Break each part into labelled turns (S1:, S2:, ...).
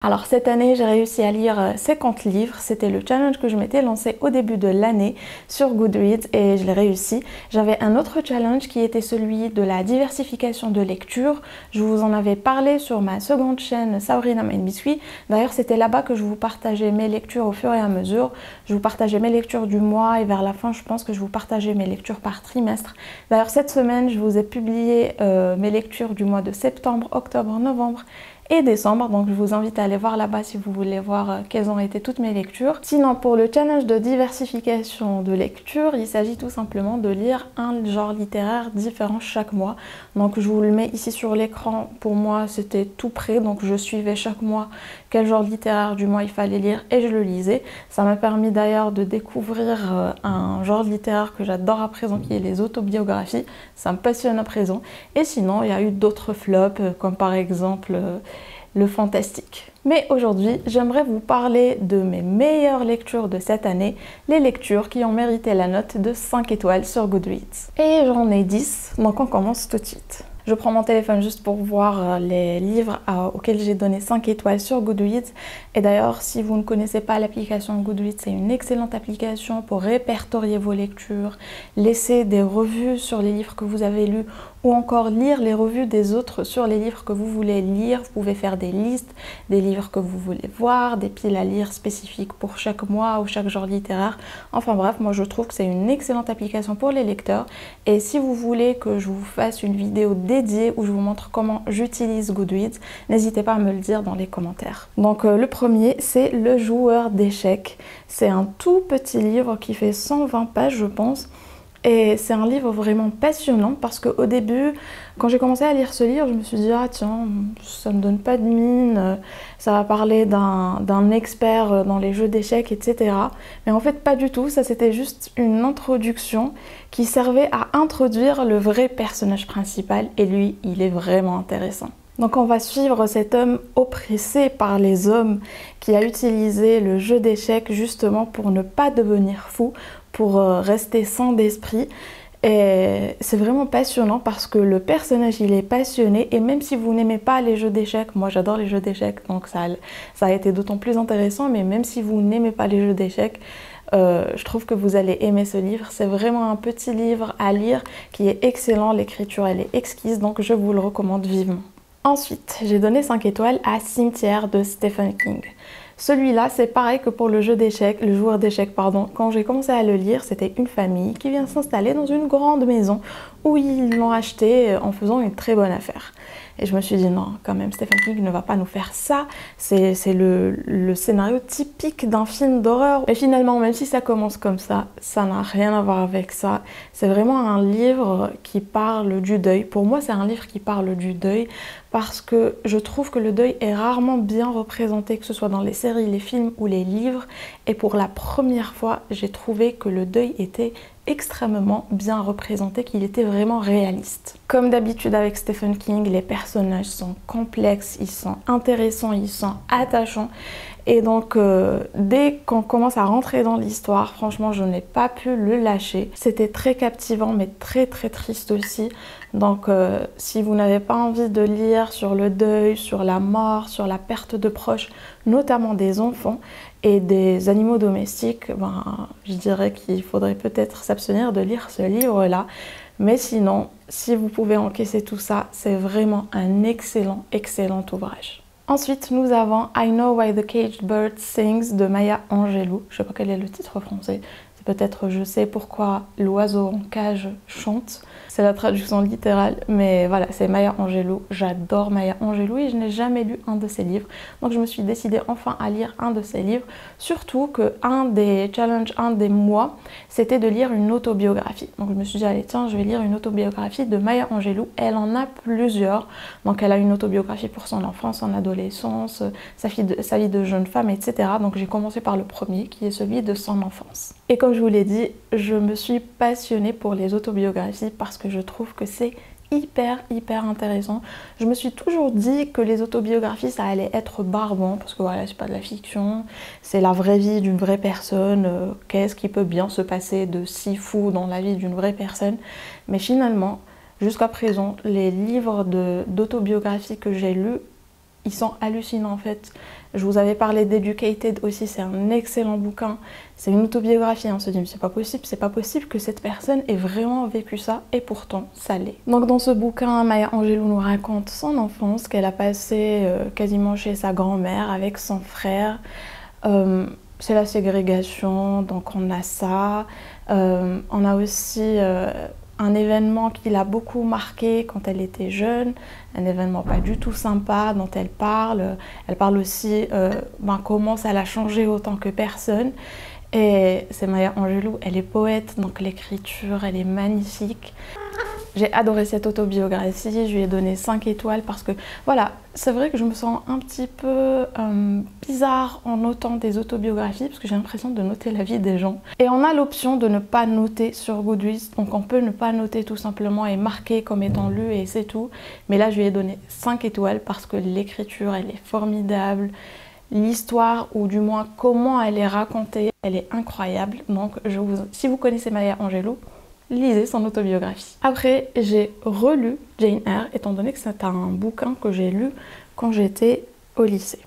S1: Alors cette année, j'ai réussi à lire 50 livres. C'était le challenge que je m'étais lancé au début de l'année sur Goodreads et je l'ai réussi. J'avais un autre challenge qui était celui de la diversification de lecture. Je vous en avais parlé sur ma seconde chaîne Sabrina My Biscuit. D'ailleurs, c'était là-bas que je vous partageais mes lectures au fur et à mesure. Je vous partageais mes lectures du mois et vers la fin, je pense que je vous partageais mes lectures par trimestre. D'ailleurs, cette semaine, je vous ai publié mes lectures du mois de septembre, octobre, novembre et décembre, donc je vous invite à aller voir là-bas si vous voulez voir quelles ont été toutes mes lectures. Sinon, pour le challenge de diversification de lecture, il s'agit tout simplement de lire un genre littéraire différent chaque mois. Donc je vous le mets ici sur l'écran. Pour moi, c'était tout prêt, donc je suivais chaque mois quel genre littéraire du mois il fallait lire et je le lisais. Ça m'a permis d'ailleurs de découvrir un genre littéraire que j'adore à présent, qui est les autobiographies. Ça me passionne à présent. Et sinon, il y a eu d'autres flops, comme par exemple le fantastique. Mais aujourd'hui, j'aimerais vous parler de mes meilleures lectures de cette année, les lectures qui ont mérité la note de 5 étoiles sur Goodreads. Et j'en ai 10, donc on commence tout de suite. Je prends mon téléphone juste pour voir les livres auxquels j'ai donné 5 étoiles sur Goodreads. Et d'ailleurs, si vous ne connaissez pas l'application Goodreads, c'est une excellente application pour répertorier vos lectures, laisser des revues sur les livres que vous avez lus ou encore lire les revues des autres sur les livres que vous voulez lire. Vous pouvez faire des listes, des livres que vous voulez voir, des piles à lire spécifiques pour chaque mois ou chaque genre littéraire. Enfin bref, moi je trouve que c'est une excellente application pour les lecteurs. Et si vous voulez que je vous fasse une vidéo dédiée où je vous montre comment j'utilise Goodreads, n'hésitez pas à me le dire dans les commentaires. Donc le premier, c'est Le joueur d'échecs. C'est un tout petit livre qui fait 120 pages je pense. Et c'est un livre vraiment passionnant parce qu'au début, quand j'ai commencé à lire ce livre, je me suis dit « Ah tiens, ça me donne pas de mine, ça va parler d'un expert dans les jeux d'échecs, etc. » Mais en fait, pas du tout, ça c'était juste une introduction qui servait à introduire le vrai personnage principal et lui, il est vraiment intéressant. Donc on va suivre cet homme oppressé par les hommes qui a utilisé le jeu d'échecs justement pour ne pas devenir fou, pour rester sain d'esprit. Et c'est vraiment passionnant parce que le personnage il est passionné et même si vous n'aimez pas les jeux d'échecs, moi j'adore les jeux d'échecs donc ça a été d'autant plus intéressant, mais même si vous n'aimez pas les jeux d'échecs, je trouve que vous allez aimer ce livre. C'est vraiment un petit livre à lire qui est excellent, l'écriture elle est exquise donc je vous le recommande vivement. Ensuite, j'ai donné 5 étoiles à Cimetière de Stephen King. Celui-là, c'est pareil que pour le jeu d'échecs, le joueur d'échecs, pardon. Quand j'ai commencé à le lire, c'était une famille qui vient s'installer dans une grande maison où ils l'ont acheté en faisant une très bonne affaire. Et je me suis dit non, quand même, Stephen King ne va pas nous faire ça. C'est le scénario typique d'un film d'horreur. Et finalement, même si ça commence comme ça n'a rien à voir avec ça. C'est vraiment un livre qui parle du deuil. Pour moi, c'est un livre qui parle du deuil parce que je trouve que le deuil est rarement bien représenté, que ce soit dans les séries, les films ou les livres. Et pour la première fois, j'ai trouvé que le deuil était extrêmement bien représenté, qu'il était vraiment réaliste. Comme d'habitude avec Stephen King, les personnages sont complexes, ils sont intéressants, ils sont attachants. Et donc dès qu'on commence à rentrer dans l'histoire, franchement je n'ai pas pu le lâcher. C'était très captivant mais très triste aussi. Donc si vous n'avez pas envie de lire sur le deuil, sur la mort, sur la perte de proches, notamment des enfants et des animaux domestiques, je dirais qu'il faudrait peut-être s'abstenir de lire ce livre-là. Mais sinon, si vous pouvez encaisser tout ça, c'est vraiment un excellent ouvrage. Ensuite, nous avons I Know Why the Caged Bird Sings de Maya Angelou. Je ne sais pas quel est le titre français. C'est peut-être Je sais pourquoi l'oiseau en cage chante. C'est la traduction littérale, mais voilà, c'est Maya Angelou. J'adore Maya Angelou et je n'ai jamais lu un de ses livres. Donc je me suis décidée enfin à lire un de ses livres. Surtout que un des challenges, un des mois, c'était de lire une autobiographie. Donc je me suis dit, allez tiens, je vais lire une autobiographie de Maya Angelou. Elle en a plusieurs. Donc elle a une autobiographie pour son enfance, son adolescence, sa vie de jeune femme, etc. Donc j'ai commencé par le premier, qui est celui de son enfance. Et comme je vous l'ai dit, je me suis passionnée pour les autobiographies parce que je trouve que c'est hyper intéressant. Je me suis toujours dit que les autobiographies ça allait être barbant parce que voilà, c'est pas de la fiction, c'est la vraie vie d'une vraie personne. Qu'est-ce qui peut bien se passer de si fou dans la vie d'une vraie personne? Mais finalement, jusqu'à présent, les livres d'autobiographie que j'ai lus ils sont hallucinants en fait. Je vous avais parlé d'Educated aussi, c'est un excellent bouquin. C'est une autobiographie, on se dit mais c'est pas possible que cette personne ait vraiment vécu ça, et pourtant ça l'est. Donc dans ce bouquin, Maya Angelou nous raconte son enfance qu'elle a passée quasiment chez sa grand-mère avec son frère. C'est la ségrégation, donc on a ça. On a aussi un événement qui l'a beaucoup marqué quand elle était jeune, un événement pas du tout sympa dont elle parle. Elle parle aussi comment ça l'a changé autant que personne. Et c'est Maya Angelou, elle est poète, donc l'écriture, elle est magnifique. J'ai adoré cette autobiographie, je lui ai donné 5 étoiles parce que voilà, c'est vrai que je me sens un petit peu bizarre en notant des autobiographies parce que j'ai l'impression de noter la vie des gens. Et on a l'option de ne pas noter sur Goodreads, donc on peut ne pas noter tout simplement et marquer comme étant lu et c'est tout. Mais là, je lui ai donné 5 étoiles parce que l'écriture, elle est formidable. L'histoire, ou du moins comment elle est racontée, elle est incroyable. Donc si vous connaissez Maya Angelou, lisez son autobiographie. Après, j'ai relu Jane Eyre, étant donné que c'est un bouquin que j'ai lu quand j'étais au lycée.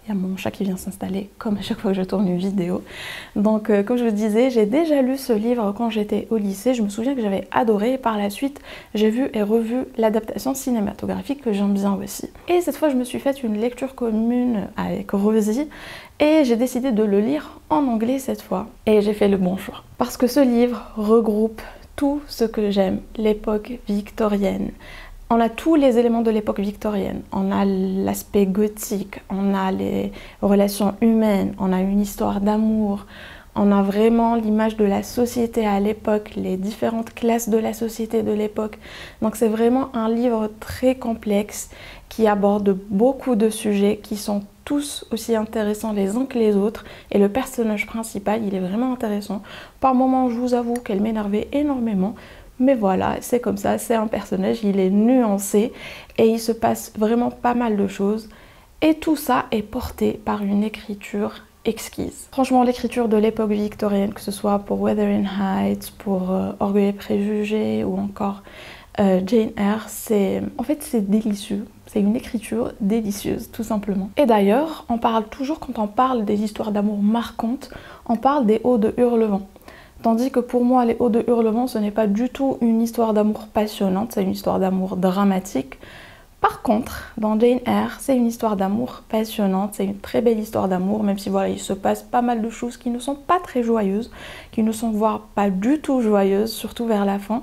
S1: Il y a mon chat qui vient s'installer, comme à chaque fois que je tourne une vidéo. Donc, comme je vous disais, j'ai déjà lu ce livre quand j'étais au lycée. Je me souviens que j'avais adoré. Et par la suite, j'ai vu et revu l'adaptation cinématographique que j'aime bien aussi. Et cette fois, je me suis faite une lecture commune avec Rosie. Et j'ai décidé de le lire en anglais cette fois. Et j'ai fait le bon choix. Parce que ce livre regroupe tout ce que j'aime, l'époque victorienne. On a tous les éléments de l'époque victorienne. On a l'aspect gothique, on a les relations humaines, on a une histoire d'amour, on a vraiment l'image de la société à l'époque, les différentes classes de la société de l'époque. Donc c'est vraiment un livre très complexe qui aborde beaucoup de sujets qui sont tous aussi intéressants les uns que les autres. Et le personnage principal, il est vraiment intéressant. Par moments, je vous avoue qu'elle m'énervait énormément. Mais voilà, c'est comme ça, c'est un personnage, il est nuancé et il se passe vraiment pas mal de choses. Et tout ça est porté par une écriture exquise. Franchement, l'écriture de l'époque victorienne, que ce soit pour Wuthering Heights, pour Orgueil et Préjugés ou encore Jane Eyre, en fait c'est délicieux. C'est une écriture délicieuse, tout simplement. Et d'ailleurs, on parle toujours, quand on parle des histoires d'amour marquantes, on parle des Odes de Hurlevent. Tandis que pour moi, les Odes de Hurlevent, ce n'est pas du tout une histoire d'amour passionnante, c'est une histoire d'amour dramatique. Par contre, dans Jane Eyre, c'est une histoire d'amour passionnante, c'est une très belle histoire d'amour, même si voilà, il se passe pas mal de choses qui ne sont pas très joyeuses, qui ne sont voire pas du tout joyeuses, surtout vers la fin.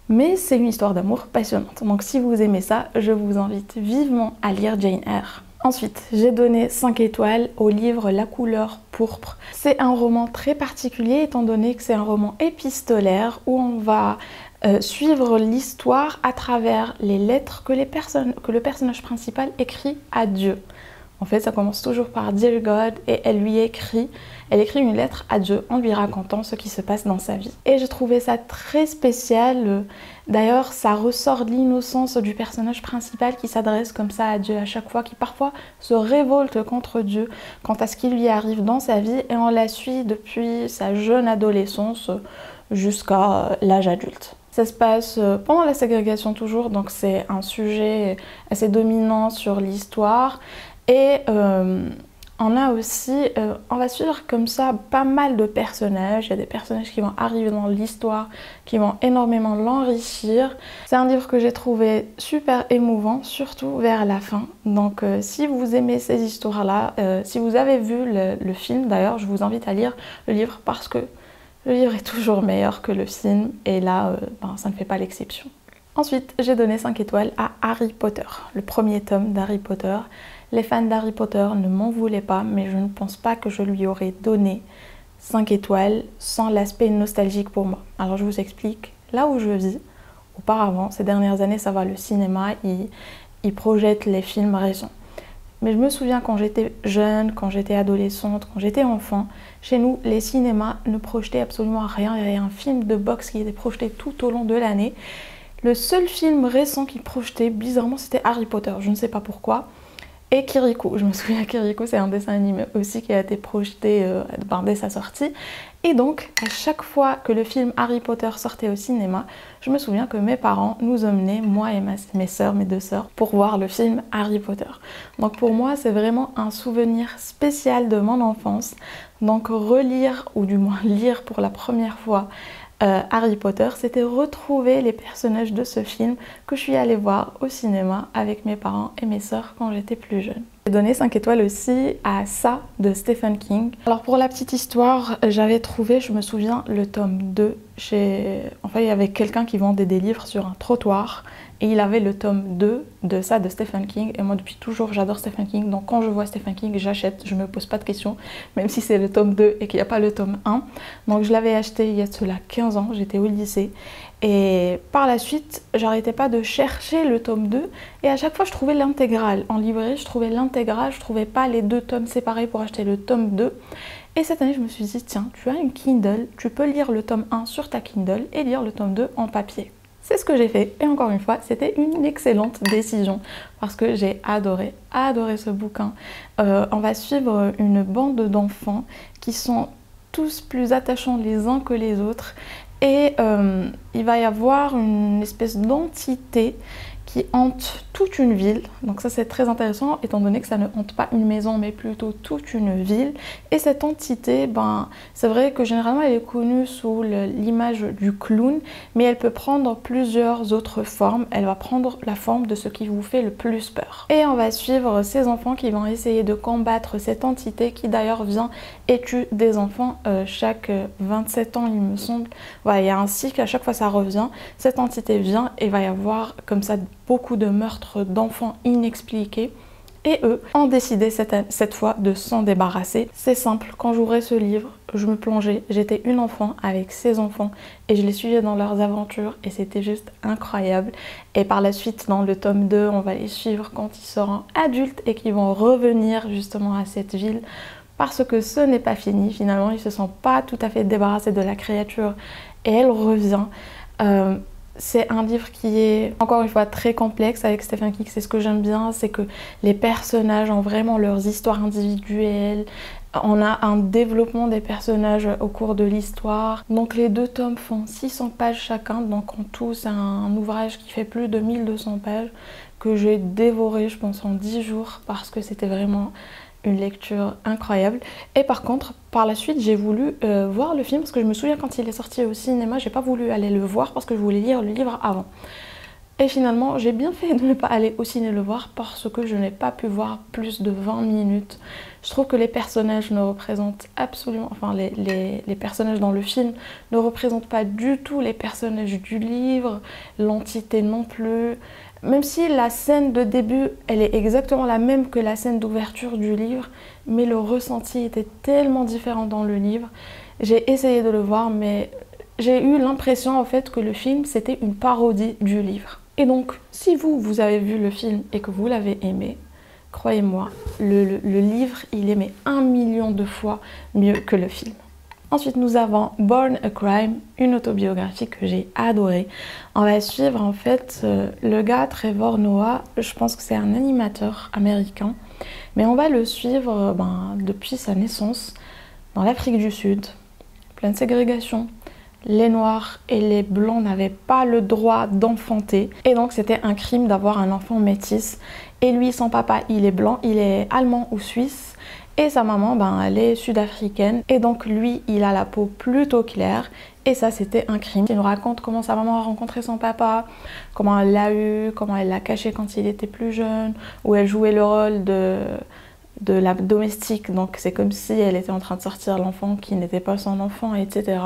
S1: Mais c'est une histoire d'amour passionnante. Donc si vous aimez ça, je vous invite vivement à lire Jane Eyre. Ensuite, j'ai donné 5 étoiles au livre La couleur pourpre. C'est un roman très particulier étant donné que c'est un roman épistolaire où on va suivre l'histoire à travers les lettres que le personnage principal écrit à Dieu. En fait, ça commence toujours par Dear God et elle écrit une lettre à Dieu en lui racontant ce qui se passe dans sa vie. Et j'ai trouvé ça très spécial. D'ailleurs, ça ressort de l'innocence du personnage principal qui s'adresse comme ça à Dieu à chaque fois, qui parfois se révolte contre Dieu quant à ce qui lui arrive dans sa vie et on la suit depuis sa jeune adolescence jusqu'à l'âge adulte. Ça se passe pendant la ségrégation toujours, donc c'est un sujet assez dominant sur l'histoire. Et on a aussi, on va suivre comme ça pas mal de personnages. Il y a des personnages qui vont arriver dans l'histoire, qui vont énormément l'enrichir. C'est un livre que j'ai trouvé super émouvant, surtout vers la fin. Donc si vous aimez ces histoires-là, si vous avez vu le film d'ailleurs, je vous invite à lire le livre parce que le livre est toujours meilleur que le film. Et là, ça ne fait pas l'exception. Ensuite, j'ai donné 5 étoiles à Harry Potter, le premier tome d'Harry Potter. Les fans d'Harry Potter ne m'en voulaient pas, mais je ne pense pas que je lui aurais donné 5 étoiles sans l'aspect nostalgique pour moi. Alors je vous explique, là où je vis, auparavant, ces dernières années, ça va, le cinéma, il projette les films récents. Mais je me souviens quand j'étais jeune, quand j'étais adolescente, quand j'étais enfant, chez nous, les cinémas ne projetaient absolument rien. Il y avait un film de boxe qui était projeté tout au long de l'année. Le seul film récent qu'ils projetaient, bizarrement, c'était Harry Potter. Je ne sais pas pourquoi. Et Kirikou, je me souviens, Kirikou, c'est un dessin animé aussi qui a été projeté dès sa sortie. Et donc, à chaque fois que le film Harry Potter sortait au cinéma, je me souviens que mes parents nous emmenaient, moi et mes sœurs, mes 2 sœurs, pour voir le film Harry Potter. Donc pour moi, c'est vraiment un souvenir spécial de mon enfance. Donc relire, ou du moins lire pour la première fois Harry Potter, c'était retrouver les personnages de ce film que je suis allée voir au cinéma avec mes parents et mes sœurs quand j'étais plus jeune. J'ai donné 5 étoiles aussi à Ça de Stephen King. Alors pour la petite histoire, j'avais trouvé, je me souviens, le tome 2 chez... Enfin, il y avait quelqu'un qui vendait des livres sur un trottoir et il avait le tome 2 de Ça de Stephen King. Et moi, depuis toujours, j'adore Stephen King. Donc quand je vois Stephen King, j'achète, je me pose pas de questions, même si c'est le tome 2 et qu'il n'y a pas le tome 1. Donc je l'avais acheté il y a cela 15 ans, j'étais au lycée. Et par la suite, j'arrêtais pas de chercher le tome 2 et à chaque fois je trouvais l'intégrale. En librairie, je trouvais l'intégrale, je trouvais pas les 2 tomes séparés pour acheter le tome 2. Et cette année, je me suis dit, tiens, tu as une Kindle, tu peux lire le tome 1 sur ta Kindle et lire le tome 2 en papier. C'est ce que j'ai fait et encore une fois, c'était une excellente décision parce que j'ai adoré ce bouquin. On va suivre une bande d'enfants qui sont tous plus attachants les uns que les autres. Et il va y avoir une espèce d'entité qui hante toute une ville. Donc ça c'est très intéressant étant donné que ça ne hante pas une maison mais plutôt toute une ville. Et cette entité, c'est vrai que généralement elle est connue sous l'image du clown, mais elle peut prendre plusieurs autres formes. Elle va prendre la forme de ce qui vous fait le plus peur. Et on va suivre ces enfants qui vont essayer de combattre cette entité qui d'ailleurs vient et tue des enfants chaque 27 ans il me semble. Voilà, il y a un cycle, à chaque fois ça revient. Cette entité vient et il va y avoir comme ça beaucoup de meurtres d'enfants inexpliqués et eux ont décidé cette fois de s'en débarrasser. C'est simple, quand j'ouvrais ce livre, je me plongeais, j'étais une enfant avec ces enfants et je les suivais dans leurs aventures et c'était juste incroyable. Et par la suite, dans le tome 2, on va les suivre quand ils seront adultes et qu'ils vont revenir justement à cette ville parce que ce n'est pas fini. Finalement, ils ne se sont pas tout à fait débarrassés de la créature et elle revient. C'est un livre qui est encore une fois très complexe avec Stephen King. C'est ce que j'aime bien, c'est que les personnages ont vraiment leurs histoires individuelles. On a un développement des personnages au cours de l'histoire. Donc les 2 tomes font 600 pages chacun. Donc en tout, c'est un ouvrage qui fait plus de 1200 pages que j'ai dévoré, je pense, en 10 jours parce que c'était vraiment une lecture incroyable. Et par contre, par la suite, j'ai voulu voir le film parce que je me souviens quand il est sorti au cinéma, j'ai pas voulu aller le voir parce que je voulais lire le livre avant. Et finalement, j'ai bien fait de ne pas aller au ciné le voir parce que je n'ai pas pu voir plus de 20 minutes. Je trouve que les personnages ne représentent absolument... Enfin, les personnages dans le film ne représentent pas du tout les personnages du livre, l'entité non plus. Même si la scène de début, elle est exactement la même que la scène d'ouverture du livre, mais le ressenti était tellement différent dans le livre. J'ai essayé de le voir, mais j'ai eu l'impression en fait que le film, c'était une parodie du livre. Et donc, si vous avez vu le film et que vous l'avez aimé, croyez-moi, le livre, il est mais 1 million de fois mieux que le film. Ensuite, nous avons Born a Crime, une autobiographie que j'ai adorée. On va suivre en fait le gars Trevor Noah, je pense que c'est un animateur américain, mais on va le suivre depuis sa naissance dans l'Afrique du Sud, pleine ségrégation. Les noirs et les blancs n'avaient pas le droit d'enfanter et donc c'était un crime d'avoir un enfant métis. Et lui, son papa, il est blanc, il est allemand ou suisse. Et sa maman, elle est sud-africaine. Et donc lui, il a la peau plutôt claire. Et ça, c'était un crime. Il nous raconte comment sa maman a rencontré son papa, comment elle l'a eu, comment elle l'a caché quand il était plus jeune, où elle jouait le rôle de la domestique. Donc c'est comme si elle était en train de sortir l'enfant qui n'était pas son enfant, etc.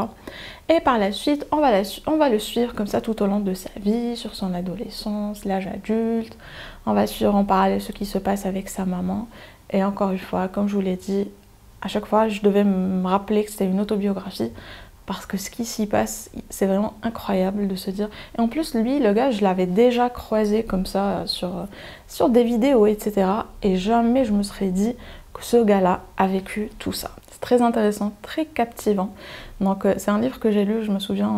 S1: Et par la suite, on va le suivre comme ça tout au long de sa vie, sur son adolescence, l'âge adulte. On va suivre en parallèle ce qui se passe avec sa maman. Et encore une fois, comme je vous l'ai dit, à chaque fois, je devais me rappeler que c'était une autobiographie parce que ce qui s'y passe, c'est vraiment incroyable de se dire. Et en plus, lui, le gars, je l'avais déjà croisé comme ça sur des vidéos, etc. Et jamais je me serais dit que ce gars-là a vécu tout ça. C'est très intéressant, très captivant. Donc c'est un livre que j'ai lu, je me souviens,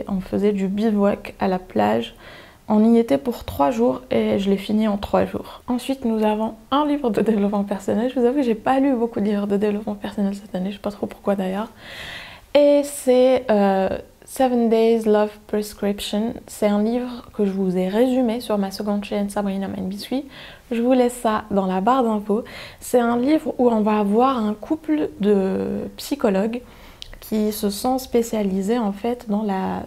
S1: on faisait du bivouac à la plage On y était pour 3 jours et je l'ai fini en 3 jours. Ensuite, nous avons un livre de développement personnel. Je vous avoue que j'ai pas lu beaucoup de livres de développement personnel cette année, je sais pas trop pourquoi d'ailleurs. Et c'est 7 Days Love Prescription. C'est un livre que je vous ai résumé sur ma seconde chaîne Sabrina Mind Biscuit. Je vous laisse ça dans la barre d'infos. C'est un livre où on va avoir un couple de psychologues qui se sont spécialisés en fait dans la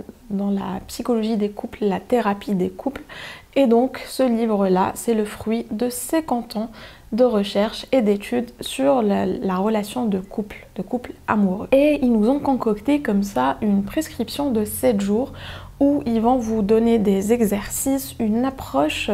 S1: psychologie des couples, la thérapie des couples. Et donc ce livre-là, c'est le fruit de 50 ans de recherche et d'études sur la relation de couple amoureux. Et ils nous ont concocté comme ça une prescription de 7 jours où ils vont vous donner des exercices, une approche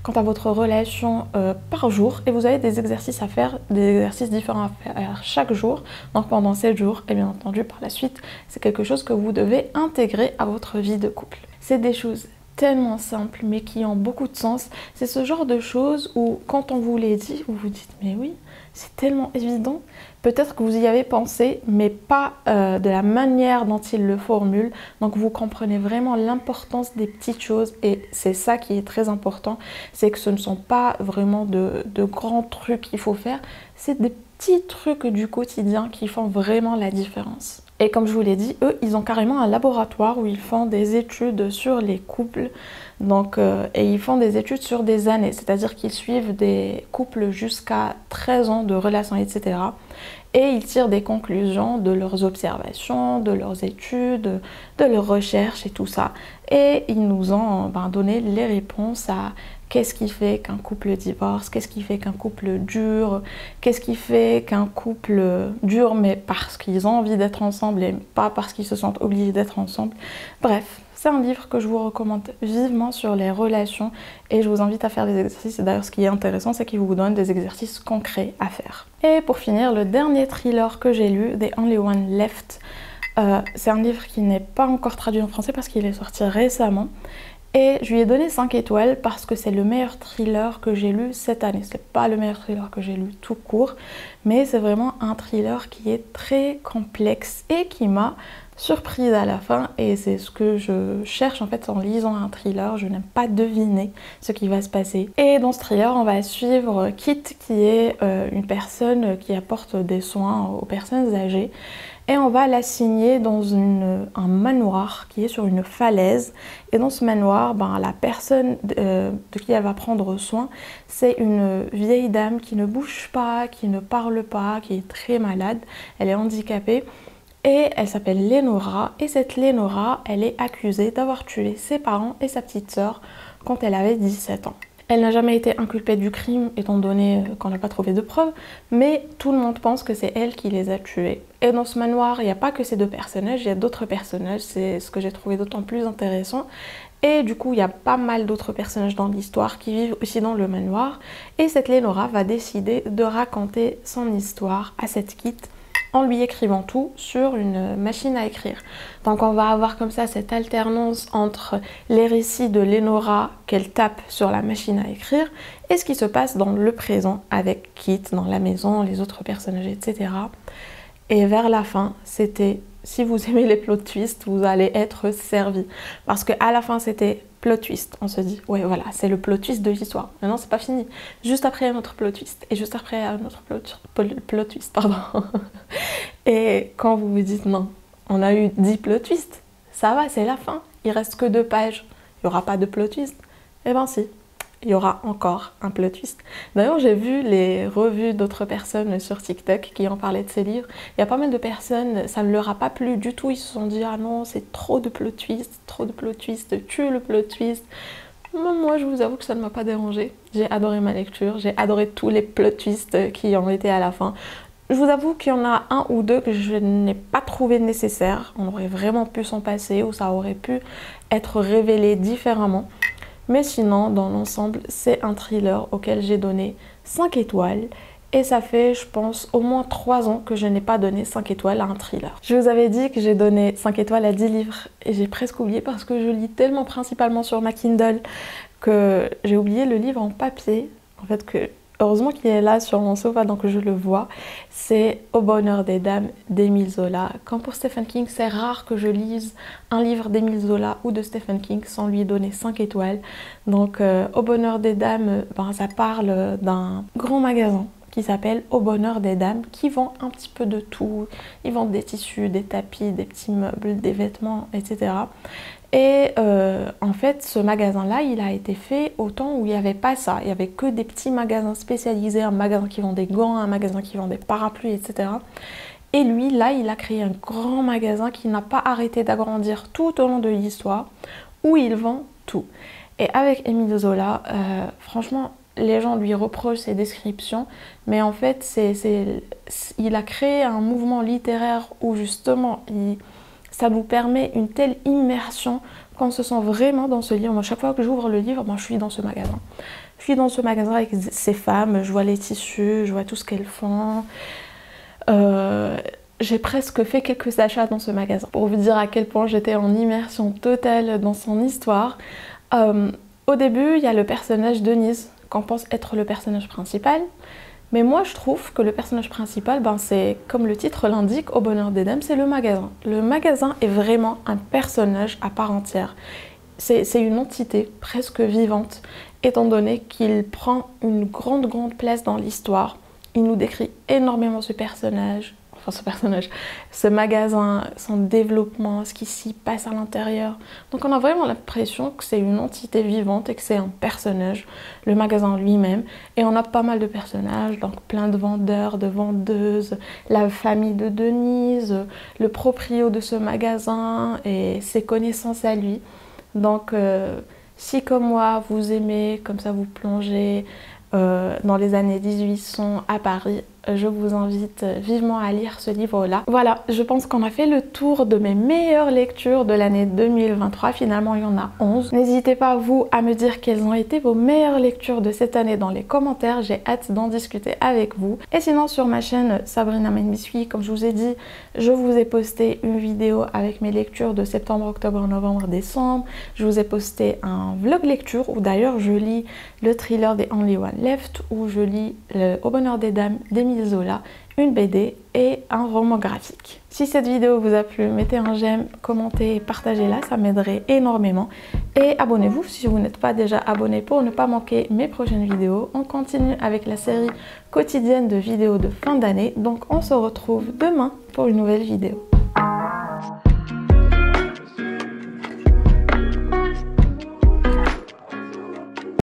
S1: quant à votre relation par jour. Et vous avez des exercices à faire, des exercices différents à faire chaque jour, donc pendant 7 jours. Et bien entendu, par la suite, c'est quelque chose que vous devez intégrer à votre vie de couple. C'est des choses tellement simples, mais qui ont beaucoup de sens. C'est ce genre de choses où, quand on vous les dit, vous vous dites « mais oui, c'est tellement évident ». Peut-être que vous y avez pensé, mais pas de la manière dont il le formule. Donc vous comprenez vraiment l'importance des petites choses et c'est ça qui est très important. C'est que ce ne sont pas vraiment de grands trucs qu'il faut faire. C'est des petits trucs du quotidien qui font vraiment la différence. Et comme je vous l'ai dit, eux, ils ont carrément un laboratoire où ils font des études sur les couples. Donc, et ils font des études sur des années, c'est-à-dire qu'ils suivent des couples jusqu'à 13 ans de relations, etc. Et ils tirent des conclusions de leurs observations, de leurs études, de leurs recherches et tout ça. Et ils nous ont donné les réponses à qu'est-ce qui fait qu'un couple divorce, qu'est-ce qui fait qu'un couple dure, qu'est-ce qui fait qu'un couple dure mais parce qu'ils ont envie d'être ensemble et pas parce qu'ils se sentent obligés d'être ensemble. Bref. C'est un livre que je vous recommande vivement sur les relations et je vous invite à faire des exercices. Et d'ailleurs, ce qui est intéressant, c'est qu'il vous donne des exercices concrets à faire. Et pour finir, le dernier thriller que j'ai lu, The Only One Left, c'est un livre qui n'est pas encore traduit en français parce qu'il est sorti récemment. Et je lui ai donné 5 étoiles parce que c'est le meilleur thriller que j'ai lu cette année. C'est pas le meilleur thriller que j'ai lu tout court, mais c'est vraiment un thriller qui est très complexe et qui m'a surprise à la fin. Et c'est ce que je cherche en fait en lisant un thriller. Je n'aime pas deviner ce qui va se passer. Et dans ce thriller, on va suivre Kit qui est une personne qui apporte des soins aux personnes âgées. Et on va l'assigner dans un manoir qui est sur une falaise. Et dans ce manoir, la personne de qui elle va prendre soin, c'est une vieille dame qui ne bouge pas, qui ne parle pas, qui est très malade. Elle est handicapée et elle s'appelle Lenora. Et cette Lenora, elle est accusée d'avoir tué ses parents et sa petite sœur quand elle avait 17 ans. Elle n'a jamais été inculpée du crime étant donné qu'on n'a pas trouvé de preuves, mais tout le monde pense que c'est elle qui les a tués. Et dans ce manoir, il n'y a pas que ces deux personnages, il y a d'autres personnages, c'est ce que j'ai trouvé d'autant plus intéressant. Et du coup, il y a pas mal d'autres personnages dans l'histoire qui vivent aussi dans le manoir. Et cette Lenora va décider de raconter son histoire à cette Kit en lui écrivant tout sur une machine à écrire. Donc on va avoir comme ça cette alternance entre les récits de Lenora qu'elle tape sur la machine à écrire et ce qui se passe dans le présent avec Kit, dans la maison, les autres personnages, etc. Et vers la fin, c'était, si vous aimez les plot twists, vous allez être servi. Parce qu'à la fin, c'était plot twist. On se dit, ouais, voilà, c'est le plot twist de l'histoire. Mais non, c'est pas fini. Juste après, un autre plot twist. Et juste après, un autre plot twist, pardon. Et quand vous vous dites, non, on a eu 10 plot twists, ça va, c'est la fin. Il reste que 2 pages. Il n'y aura pas de plot twist. Eh ben si. Il y aura encore un plot twist. D'ailleurs, j'ai vu les revues d'autres personnes sur TikTok qui en parlaient de ces livres. Il y a pas mal de personnes, ça ne leur a pas plu du tout. Ils se sont dit, ah non, c'est trop de plot twist, tue le plot twist. Moi, je vous avoue que ça ne m'a pas dérangé. J'ai adoré ma lecture, j'ai adoré tous les plot twists qui ont été à la fin. Je vous avoue qu'il y en a un ou deux que je n'ai pas trouvé nécessaire. On aurait vraiment pu s'en passer ou ça aurait pu être révélé différemment. Mais sinon, dans l'ensemble, c'est un thriller auquel j'ai donné 5 étoiles. Et ça fait, je pense, au moins 3 ans que je n'ai pas donné 5 étoiles à un thriller. Je vous avais dit que j'ai donné 5 étoiles à 10 livres. Et j'ai presque oublié parce que je lis tellement principalement sur ma Kindle que j'ai oublié le livre en papier. En fait, heureusement qu'il est là sur mon sofa donc je le vois. C'est Au bonheur des dames d'Émile Zola. Comme pour Stephen King, c'est rare que je lise un livre d'Émile Zola ou de Stephen King sans lui donner 5 étoiles. Donc Au bonheur des dames, ben, ça parle d'un grand magasin qui s'appelle Au bonheur des dames, qui vend un petit peu de tout. Ils vendent des tissus, des tapis, des petits meubles, des vêtements, etc. Et en fait, ce magasin-là, il a été fait au temps où il n'y avait pas ça. Il n'y avait que des petits magasins spécialisés, un magasin qui vend des gants, un magasin qui vend des parapluies, etc. Et lui, là, il a créé un grand magasin qui n'a pas arrêté d'agrandir tout au long de l'histoire, où il vend tout. Et avec Émile Zola, franchement, les gens lui reprochent ses descriptions, mais en fait, il a créé un mouvement littéraire où justement, ça nous permet une telle immersion qu'on se sent vraiment dans ce livre. Moi, chaque fois que j'ouvre le livre, moi, je suis dans ce magasin. Je suis dans ce magasin avec ces femmes, je vois les tissus, je vois tout ce qu'elles font. J'ai presque fait quelques achats dans ce magasin pour vous dire à quel point j'étais en immersion totale dans son histoire. Au début, il y a le personnage Denise, qu'on pense être le personnage principal. Mais moi, je trouve que le personnage principal, ben, c'est, comme le titre l'indique, Au bonheur des dames, c'est le magasin. Le magasin est vraiment un personnage à part entière. C'est une entité presque vivante, étant donné qu'il prend une grande place dans l'histoire. Il nous décrit énormément ce magasin, son développement, ce qui s'y passe à l'intérieur. Donc on a vraiment l'impression que c'est une entité vivante et que c'est un personnage, le magasin lui-même. Et on a pas mal de personnages, donc plein de vendeurs, de vendeuses, la famille de Denise, le proprio de ce magasin et ses connaissances à lui. Donc si comme moi vous aimez, comme ça vous plongez dans les années 1800 à Paris, je vous invite vivement à lire ce livre-là. Voilà, je pense qu'on a fait le tour de mes meilleures lectures de l'année 2023. Finalement, il y en a 11. N'hésitez pas, vous, à me dire quelles ont été vos meilleures lectures de cette année dans les commentaires. J'ai hâte d'en discuter avec vous. Et sinon, sur ma chaîne Sabrina Mine Biscuit, comme je vous ai dit, je vous ai posté une vidéo avec mes lectures de septembre, octobre, novembre, décembre. Je vous ai posté un vlog lecture où d'ailleurs je lis le thriller The Only One Left, où je lis Au bonheur des dames d'Émile Zola, une BD et un roman graphique. Si cette vidéo vous a plu, mettez un j'aime, commentez et partagez-la, ça m'aiderait énormément. Et abonnez-vous si vous n'êtes pas déjà abonné pour ne pas manquer mes prochaines vidéos. On continue avec la série quotidienne de vidéos de fin d'année, donc on se retrouve demain pour une nouvelle vidéo.